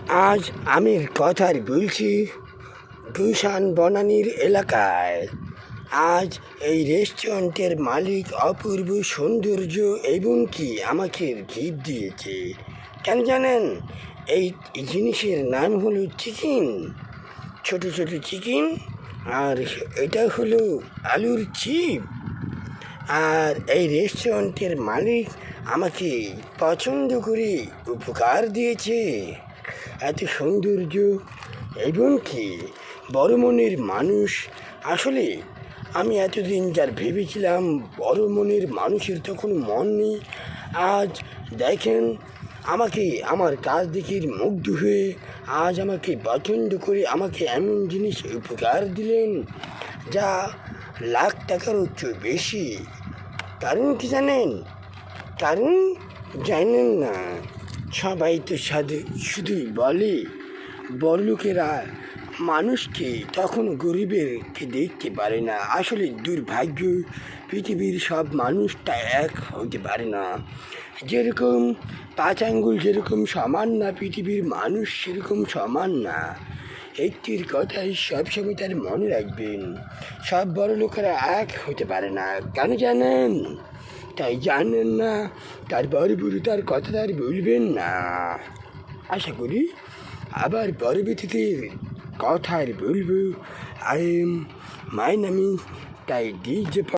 আজ আমি কথার বলছি গুলশান বনানীর এলাকায়। আজ এই রেস্টুরেন্টের মালিক অপূর্ব সৌন্দর্য এবং কি আমাকে গিফট দিয়েছে। কেন জানেন? এই জিনিসের নাম হলো চিকেন, ছোট ছোট চিকেন, আর এটা হলো আলুর চিপ। আর এই রেস্টুরেন্টের মালিক আমাকে পছন্দ করে উপকার দিয়েছে। এত সৌন্দর্য এবং কি বড় মনের মানুষ। আসলে আমি এতদিন যার ভেবেছিলাম বড় মনের মানুষের তো কোনো মন নেই। আজ দেখেন আমাকে আমার কাজ দেখে মুগ্ধ হয়ে আজ আমাকে পছন্দ করে আমাকে এমন জিনিস উপকার দিলেন যা লাখ টাকারও চেয়ে বেশি। কারণ কি জানেন? কারণ জানেন না, সবাই তো শুধুই বলে বড়লোকেরা মানুষকে তখন গরিবেরকে দেখতে পারে না। আসলে দুর্ভাগ্য, পৃথিবীর সব মানুষটা এক হতে পারে না। যেরকম 5 আঙ্গুল যেরকম সমান না, পৃথিবীর মানুষ সেরকম সমান না। একটির কথাই সবসময় তার মনে রাখবেন, সব বড় লোকেরা এক হতে পারে না। কেন জানেন? তাই জানেন না, তার তার কথা তার বলবেন না। আশা করি আবার পরবর্তীতে কথার বলবো। আই এম মাই নামি তাই ডিজে